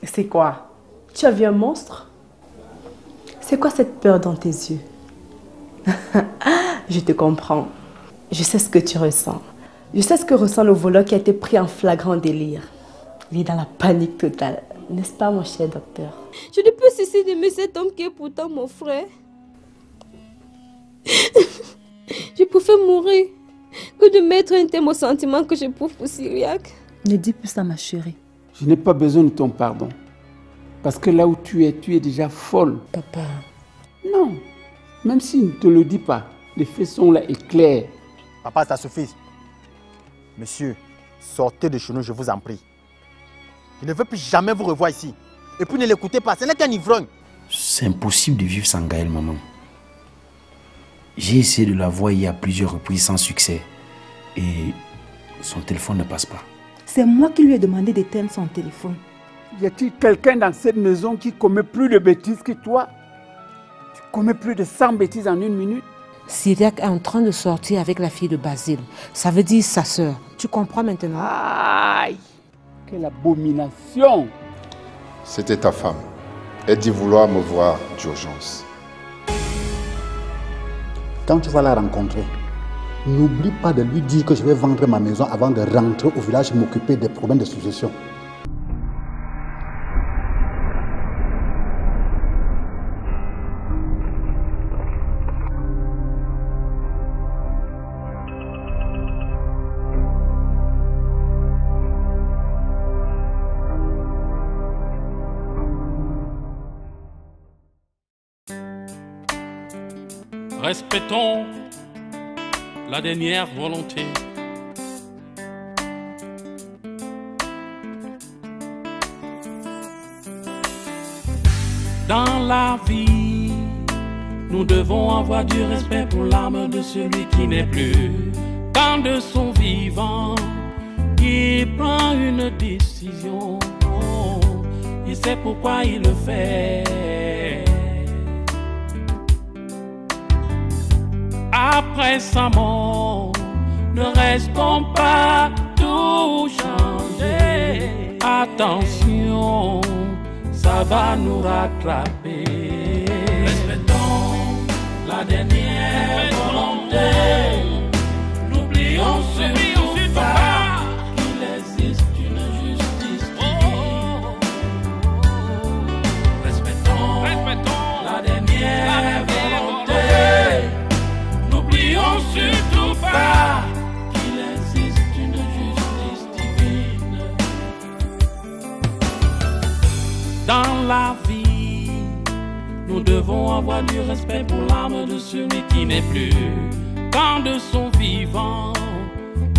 C'est quoi? Tu as vu un monstre? C'est quoi cette peur dans tes yeux? Je te comprends. Je sais ce que tu ressens. Je sais ce que ressent le voleur qui a été pris en flagrant délire. Il est dans la panique totale. N'est-ce pas, mon cher docteur? Je ne peux cesser d'aimer cet homme qui est pourtant mon frère. Je préfère mourir que de mettre un terme au sentiment que j'éprouve pour Cyriaque. Ne dis plus ça, ma chérie. Je n'ai pas besoin de ton pardon. Parce que là où tu es déjà folle. Papa. Non. Même s'il ne te le dit pas, les faits sont là et clairs. Papa, ça suffit. Monsieur, sortez de chez nous, je vous en prie. Je ne veux plus jamais vous revoir ici. Et puis ne l'écoutez pas, ce n'est qu'un ivrogne. C'est impossible de vivre sans Gaël, maman. J'ai essayé de la voir il y a plusieurs reprises sans succès. Et son téléphone ne passe pas. C'est moi qui lui ai demandé d'éteindre son téléphone. Y a-t-il quelqu'un dans cette maison qui commet plus de bêtises que toi? Tu commets plus de 100 bêtises en une minute? Cyriaque est en train de sortir avec la fille de Basile. Ça veut dire sa sœur. Tu comprends maintenant? Aïe! Quelle abomination! C'était ta femme. Elle dit vouloir me voir d'urgence. Quand tu vas la rencontrer, n'oublie pas de lui dire que je vais vendre ma maison avant de rentrer au village et m'occuper des problèmes de succession. Respectons la dernière volonté. Dans la vie, nous devons avoir du respect pour l'âme de celui qui n'est plus. Quand de son vivant, il prend une décision, il sait pourquoi il le fait. Après sa mort, ne restons pas tout changer. Attention, ça va nous rattraper. Respectons la dernière volonté. N'oublions surtout pas qu'il existe une justice divine. Respectons la dernière volonté. N'oublions surtout pas qu'il existe une justice divine. Dans la vie, nous devons avoir du respect pour l'âme de celui qui n'est plus. Quand de son vivant,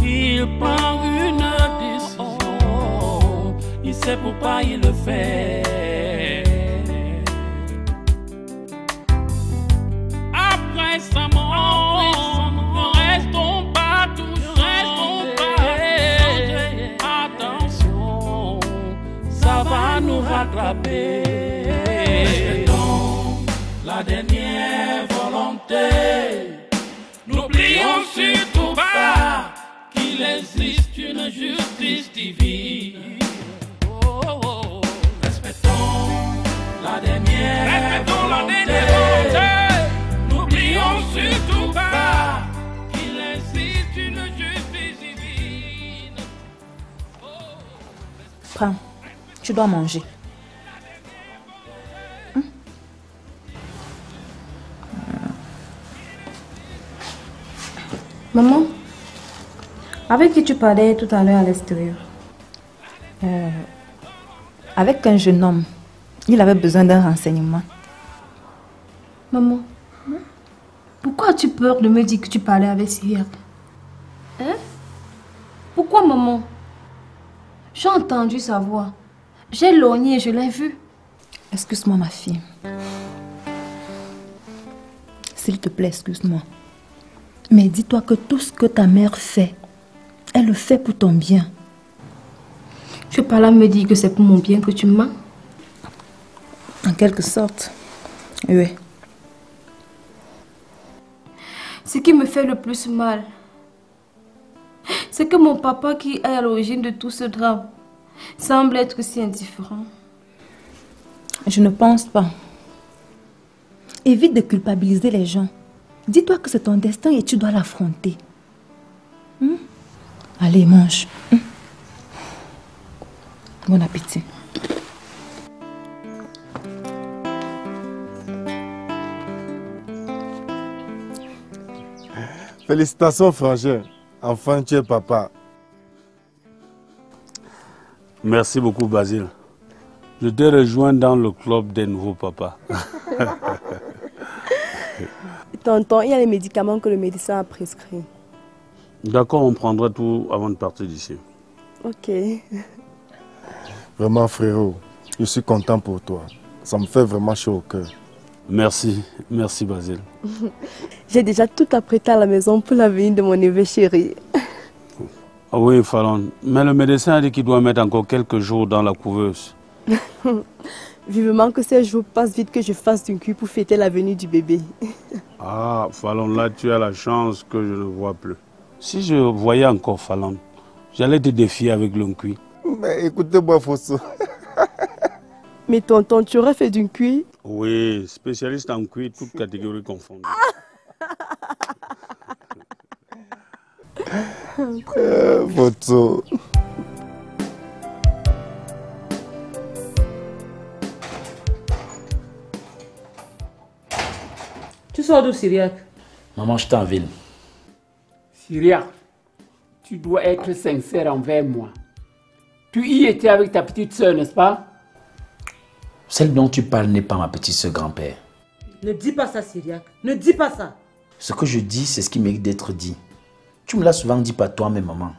il prend une décision, il sait pourquoi il le fait. Après sa mort, ne restons pas attention, ça va nous rattraper. Respectons la dernière volonté. N'oublions surtout pas qu'il existe une justice divine. Respectons la dernière volonté. N'oublions surtout pas qu'il existe une justice divine. Prends, tu dois manger. Maman, avec qui tu parlais tout à l'heure à l'extérieur? Avec un jeune homme. Il avait besoin d'un renseignement. Maman, pourquoi as-tu peur de me dire que tu parlais avec Cyriaque? Hein? Pourquoi, maman? J'ai entendu sa voix. J'ai lorgné et je l'ai vue. Excuse-moi, ma fille. S'il te plaît, excuse-moi. Mais dis-toi que tout ce que ta mère fait, elle le fait pour ton bien. Tu es pas là me dire que c'est pour mon bien que tu me mens? En quelque sorte, oui. Ce qui me fait le plus mal, c'est que mon papa qui est à l'origine de tout ce drame semble être si indifférent. Je ne pense pas. Évite de culpabiliser les gens. Dis-toi que c'est ton destin et tu dois l'affronter. Allez, mange. Bon appétit. Félicitations, frangin. Enfin, tu es papa. Merci beaucoup, Basile. Je te rejoins dans le club des nouveaux papas. Tonton, il y a les médicaments que le médecin a prescrits. D'accord, on prendra tout avant de partir d'ici. Ok. Vraiment, frérot, je suis content pour toi. Ça me fait vraiment chaud au cœur. Merci, merci Basile. J'ai déjà tout apprêté à la maison pour la venue de mon neveu chéri. Ah oui, Fallon, mais le médecin a dit qu'il doit mettre encore quelques jours dans la couveuse. Vivement que ces jours passent vite, que je fasse une cuit pour fêter la venue du bébé. Ah, Fallon, là tu as la chance que je ne vois plus. Si je voyais encore Fallon, j'allais te défier avec l'oncuit. Mais écoutez-moi, Fosso. Mais tonton, tu aurais fait d'une cuit? Oui, spécialiste en cuit, toutes catégories confondues. Fosso. Tu sors d'où, Syriac? Maman, je t'en ville. Syriac, tu dois être sincère envers moi. Tu y étais avec ta petite soeur, n'est-ce pas? Celle dont tu parles n'est pas ma petite soeur grand-père. Ne dis pas ça, Syriac. Ne dis pas ça. Ce que je dis, c'est ce qui mérite d'être dit. Tu me l'as souvent dit par toi, mais maman.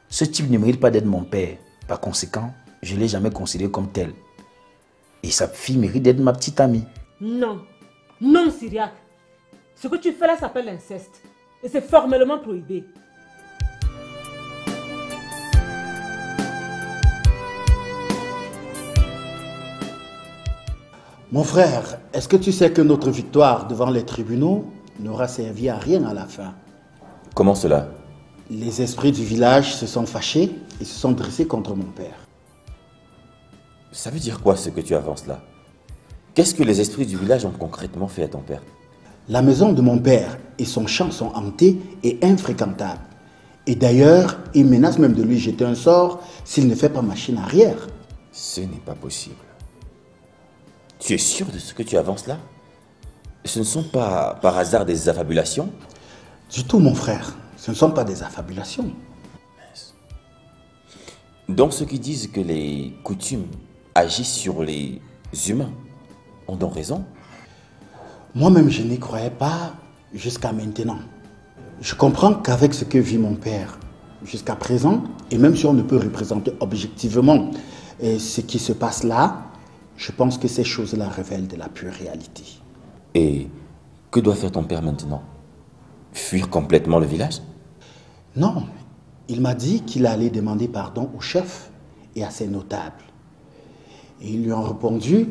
Ce type ne mérite pas d'être mon père. Par conséquent, je ne l'ai jamais considéré comme tel. Et sa fille mérite d'être ma petite amie. Non. Non, Syriac. Ce que tu fais là s'appelle l'inceste. Et c'est formellement prohibé. Mon frère, est-ce que tu sais que notre victoire devant les tribunaux n'aura servi à rien à la fin? Comment cela? Les esprits du village se sont fâchés et se sont dressés contre mon père. Ça veut dire quoi ce que tu avances là? Qu'est-ce que les esprits du village ont concrètement fait à ton père? La maison de mon père et son champ sont hantés et infréquentables. Et d'ailleurs, il menace même de lui jeter un sort s'il ne fait pas machine arrière. Ce n'est pas possible. Tu es sûr de ce que tu avances là? Ce ne sont pas par hasard des affabulations? Du tout, mon frère. Ce ne sont pas des affabulations. Donc ceux qui disent que les coutumes agissent sur les humains ont donc raison? Moi-même, je n'y croyais pas jusqu'à maintenant. Je comprends qu'avec ce que vit mon père jusqu'à présent, et même si on ne peut représenter objectivement ce qui se passe là, je pense que ces choses-là révèlent de la pure réalité. Et que doit faire ton père maintenant? Fuir complètement le village? Non, il m'a dit qu'il allait demander pardon au chef et à ses notables. Et ils lui ont répondu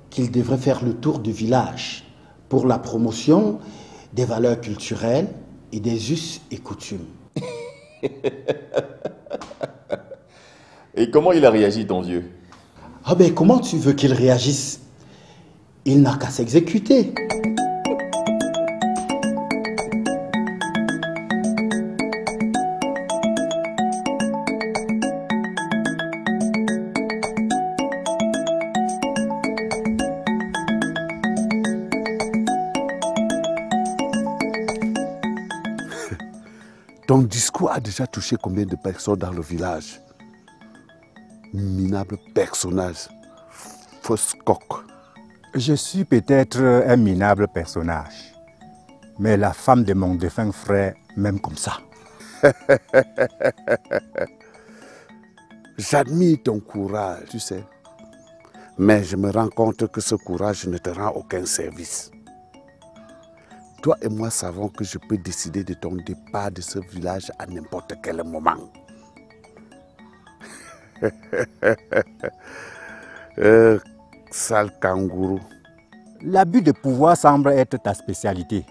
qu'il devrait faire le tour du village pour la promotion des valeurs culturelles et des us et coutumes. Et comment il a réagi, ton vieux? Ah ben comment tu veux qu'il réagisse? Il n'a qu'à s'exécuter. Ton discours a déjà touché combien de personnes dans le village? Minable personnage, fausse coque. Je suis peut-être un minable personnage, mais la femme de mon défunt frère m'aime comme ça. J'admire ton courage, tu sais. Mais je me rends compte que ce courage ne te rend aucun service. Toi et moi savons que je peux décider de ton départ de ce village à n'importe quel moment. Sale kangourou. L'abus de pouvoir semble être ta spécialité.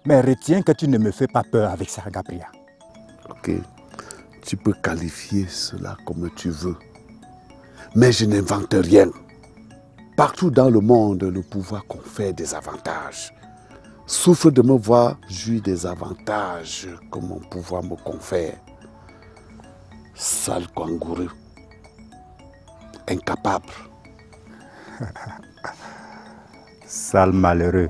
Mais retiens que tu ne me fais pas peur avec ça, Gabriel. Ok, tu peux qualifier cela comme tu veux. Mais je n'invente rien. Partout dans le monde, le pouvoir confère des avantages. Souffre de me voir jouir des avantages que mon pouvoir me confère. Sale kangourou. Incapable. Sale malheureux.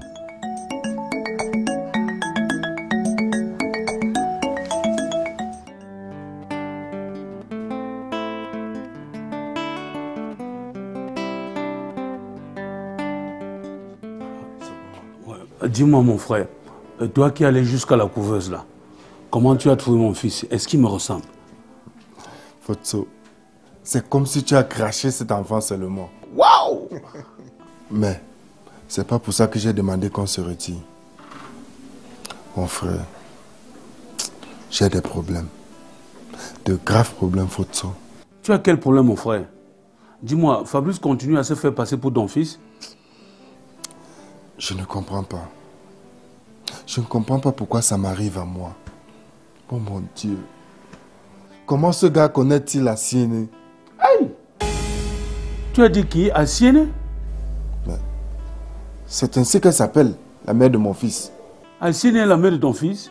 Dis-moi mon frère, toi qui allais jusqu'à la couveuse là, comment tu as trouvé mon fils? Est-ce qu'il me ressemble? Fotso, c'est comme si tu as craché cet enfant seulement. Waouh! Mais c'est pas pour ça que j'ai demandé qu'on se retire. Mon frère, j'ai des problèmes. De graves problèmes, Fotso. Tu as quel problème mon frère? Dis-moi, Fabrice continue à se faire passer pour ton fils? Je ne comprends pas. Je ne comprends pas pourquoi ça m'arrive à moi. Oh mon Dieu. Comment ce gars connaît-il Asiene? Hey! Tu as dit qui? Asiene? C'est ainsi qu'elle s'appelle, la mère de mon fils. Asiene est la mère de ton fils?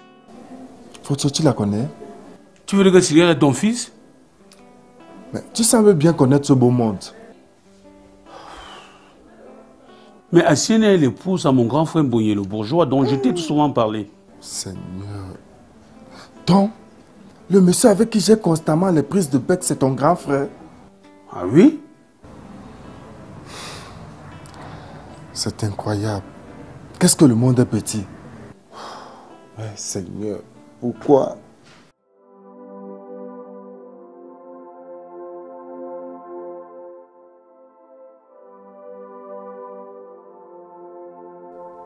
Faut-il tu la connais? Tu veux dire que Syria est ton fils? Mais tu sembles bien connaître ce beau monde. Mais Asiene est l'épouse à mon grand frère Mbonye, le bourgeois, dont je t'ai tout souvent parlé. Seigneur. Donc, le monsieur avec qui j'ai constamment les prises de bec, c'est ton grand frère? Ah oui? C'est incroyable. Qu'est-ce que le monde est petit? Ouais, Seigneur, pourquoi?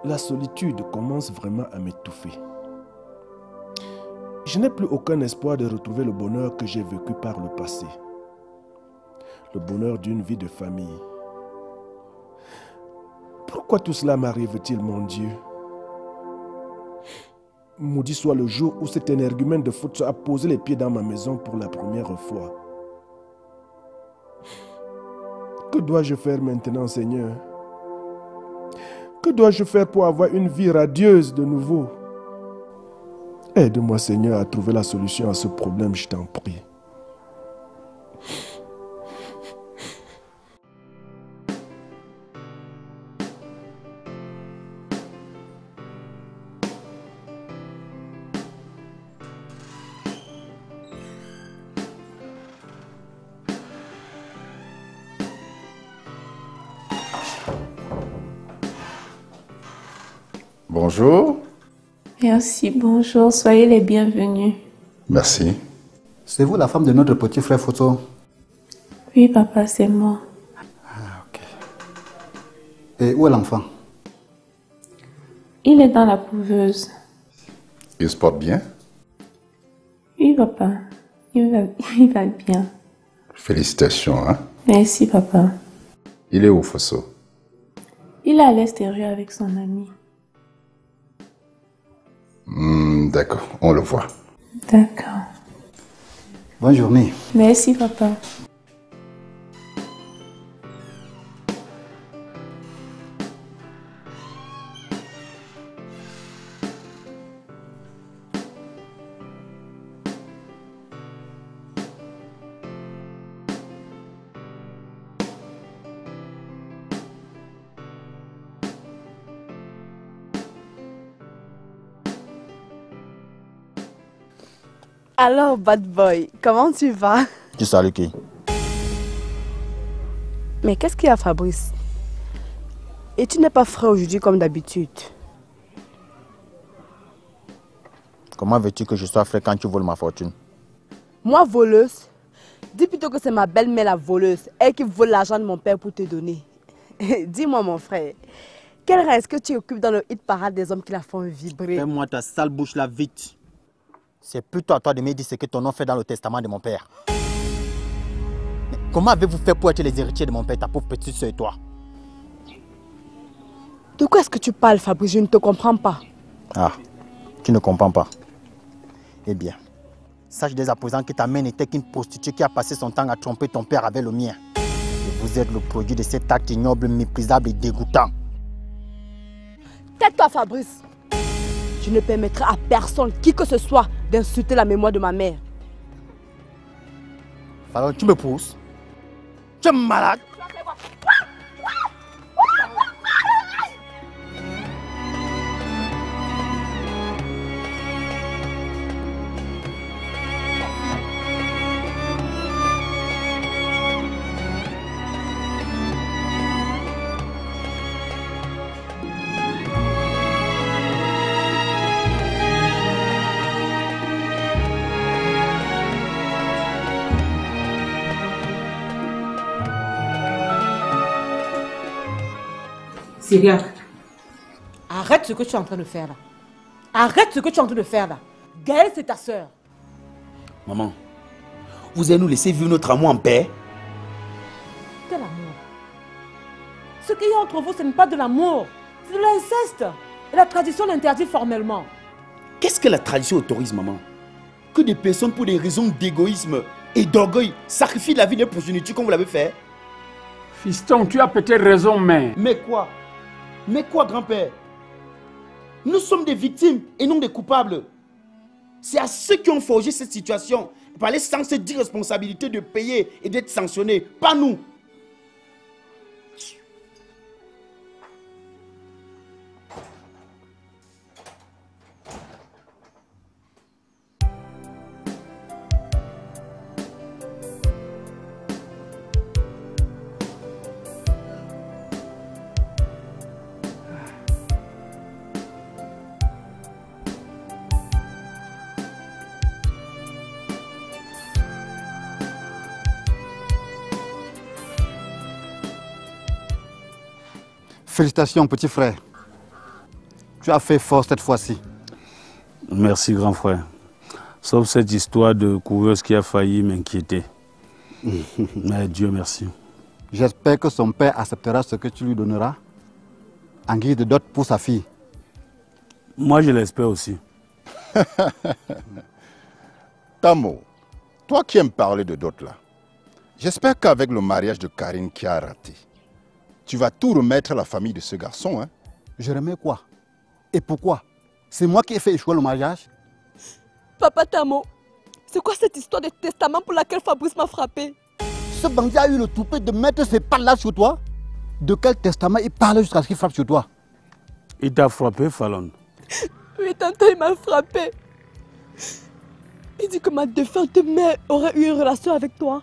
La solitude commence vraiment à m'étouffer. Je n'ai plus aucun espoir de retrouver le bonheur que j'ai vécu par le passé. Le bonheur d'une vie de famille. Pourquoi tout cela m'arrive-t-il, mon Dieu? Maudit soit le jour où cet énergumène de Fotso a posé les pieds dans ma maison pour la première fois. Que dois-je faire maintenant, Seigneur? Que dois-je faire pour avoir une vie radieuse de nouveau? Aide-moi, Seigneur, à trouver la solution à ce problème, je t'en prie. Bonjour. Merci, bonjour, soyez les bienvenus. Merci. C'est vous la femme de notre petit frère Fotso? Oui, papa, c'est moi. Ah, ok. Et où est l'enfant? Il est dans la couveuse. Il se porte bien? Oui, papa, il va bien. Félicitations, hein? Merci, papa. Il est où, Fosso? Il est à l'extérieur avec son ami. D'accord, on le voit. D'accord. Bonne journée. Merci, papa. Alors, bad boy, comment tu vas? Tu salues qui? Mais qu'est-ce qu'il y a, Fabrice? Et tu n'es pas frais aujourd'hui comme d'habitude. Comment veux-tu que je sois frais quand tu voles ma fortune? Moi, voleuse? Dis plutôt que c'est ma belle-mère la voleuse, elle qui vole l'argent de mon père pour te donner. Dis-moi, mon frère, quel reste que tu occupes dans le hit parade des hommes qui la font vibrer? Fais-moi ta sale bouche là vite. C'est plutôt à toi de me dire ce que ton nom fait dans le testament de mon père. Mais comment avez-vous fait pour être les héritiers de mon père, ta pauvre petite soeur et toi? De quoi est-ce que tu parles, Fabrice? Je ne te comprends pas. Ah, tu ne comprends pas. Eh bien, sache dès à présent que ta mère n'était qu'une prostituée qui a passé son temps à tromper ton père avec le mien. Et vous êtes le produit de cet acte ignoble, méprisable et dégoûtant. Tais-toi, Fabrice. Je ne permettrai à personne, qui que ce soit, d'insulter la mémoire de ma mère. Alors tu me pousses? Tu es malade? Syriac, arrête ce que tu es en train de faire là. Arrête ce que tu es en train de faire là. Gaëlle, c'est ta soeur. Maman, vous allez nous laisser vivre notre amour en paix? Quel amour? Ce qu'il y a entre vous, ce n'est pas de l'amour. C'est de l'inceste. Et la tradition l'interdit formellement. Qu'est-ce que la tradition autorise, maman? Que des personnes, pour des raisons d'égoïsme et d'orgueil, sacrifient la vie de progéniture comme vous l'avez fait? Fiston, tu as peut-être raison, mais... Mais quoi? Mais quoi, grand-père? Nous sommes des victimes et non des coupables. C'est à ceux qui ont forgé cette situation, par les sens d'irresponsabilité de payer et d'être sanctionnés, pas nous. Félicitations, petit frère. Tu as fait fort cette fois-ci. Merci, grand frère. Sauf cette histoire de couveuse qui a failli m'inquiéter. Mais Dieu merci. J'espère que son père acceptera ce que tu lui donneras en guise de dot pour sa fille. Moi, je l'espère aussi. Tamo, toi qui aimes parler de dot là, j'espère qu'avec le mariage de Karine qui a raté, tu vas tout remettre à la famille de ce garçon, hein? Je remets quoi? Et pourquoi? C'est moi qui ai fait échouer le mariage? Papa Tamo, c'est quoi cette histoire de testament pour laquelle Fabrice m'a frappé? Ce bandit a eu le toupet de mettre ses pattes là sur toi? De quel testament il parle jusqu'à ce qu'il frappe sur toi? Il t'a frappé, Fallon? Oui, tantôt il m'a frappé. Il dit que ma défunte mère aurait eu une relation avec toi.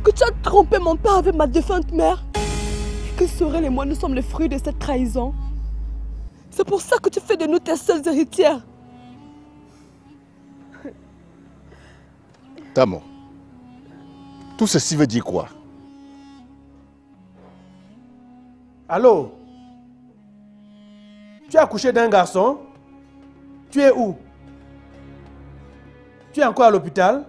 Que tu as trompé mon père avec ma défunte mère. Et que Sorel et moi, nous sommes les fruits de cette trahison. C'est pour ça que tu fais de nous tes seules héritières. Tamo, tout ceci veut dire quoi? Allô? Tu as accouché d'un garçon? Tu es où? Tu es encore à l'hôpital?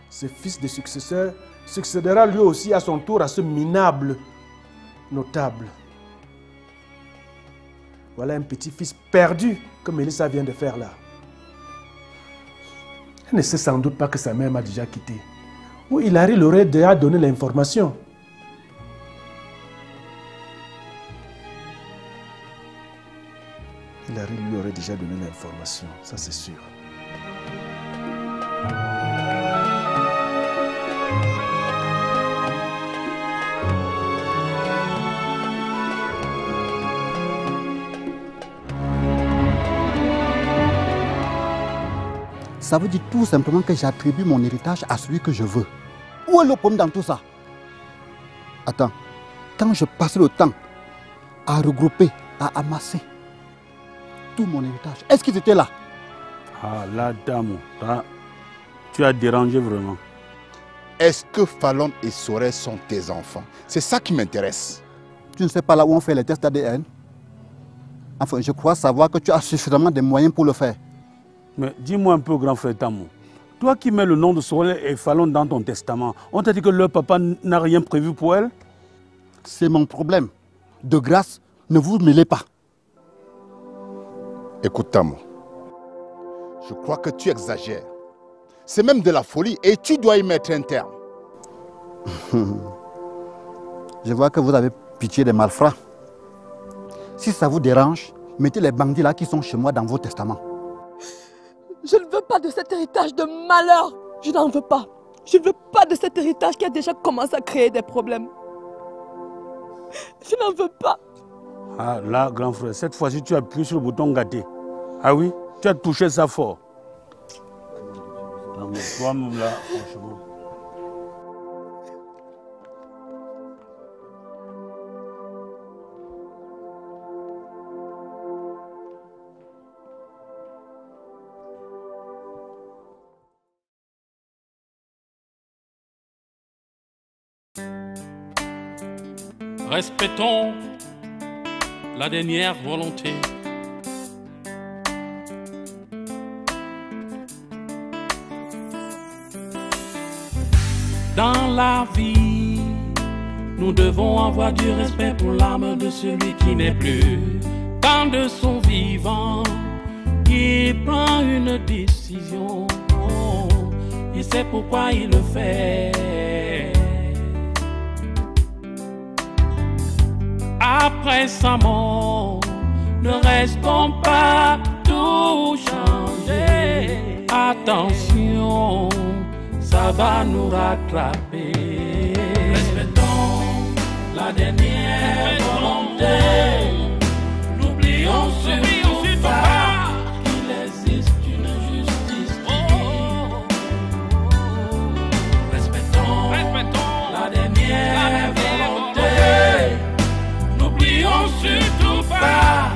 Ce fils de successeur succédera lui aussi à son tour à ce minable notable. Voilà un petit-fils perdu que Mélissa vient de faire là. Elle ne sait sans doute pas que sa mère m'a déjà quitté. Ou Hilary l'aurait déjà donné l'information. Hilary lui aurait déjà donné l'information, ça c'est sûr. Ça veut dire tout simplement que j'attribue mon héritage à celui que je veux. Où est le problème dans tout ça? Attends, quand je passe le temps à regrouper, à amasser tout mon héritage, est-ce qu'ils étaient là? Ah là, Tamo, tu as dérangé vraiment. Est-ce que Fallon et Sorel sont tes enfants? C'est ça qui m'intéresse. Tu ne sais pas là où on fait les tests d'ADN? Enfin, je crois savoir que tu as suffisamment de moyens pour le faire. Mais dis-moi un peu, grand frère Tamo, toi qui mets le nom de Sorel et Fallon dans ton testament, on t'a dit que leur papa n'a rien prévu pour elle? C'est mon problème. De grâce, ne vous mêlez pas. Écoute, Tamo, Je crois que tu exagères. C'est même de la folie et tu dois y mettre un terme. Je vois que vous avez pitié des malfrats. Si ça vous dérange, mettez les bandits là qui sont chez moi dans vos testaments. Je ne veux pas de cet héritage de malheur. Je n'en veux pas. Je ne veux pas de cet héritage qui a déjà commencé à créer des problèmes. Je n'en veux pas. Ah là, grand frère, cette fois-ci, tu as appuyé sur le bouton gâté. Ah oui, tu as touché ça fort. Non, mais toi-même là, franchement. Respectons la dernière volonté. Dans la vie, nous devons avoir du respect pour l'âme de celui qui n'est plus. Quand de son vivant, il prend une décision, il sait pourquoi il le fait. Après sa mort, ne restons pas tout changer. Attention, ça va nous rattraper. Respectons la dernière volonté. N'oublions surtout pas qu'il existe une justice divine. Respectons la dernière volonté. N'oublions surtout pas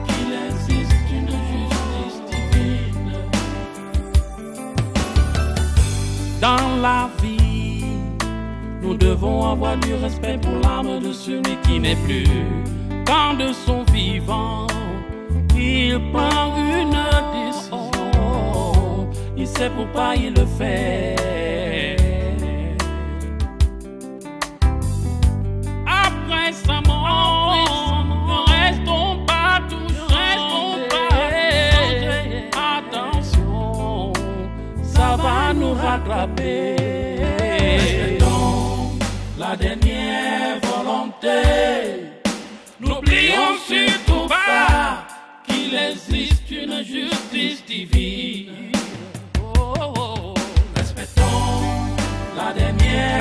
qu'il existe une justice divine. Dans la vie, nous devons avoir du respect pour l'âme de celui qui n'est plus. Quand de son vivant, il prend une décision, il sait pourquoi il le fait. Après sa mort, ne restons pas touchés. Attention, ça va nous rattraper. Respectons la dernière volonté. N'oublions surtout pas qu'il existe une justice divine. Respectons la dernière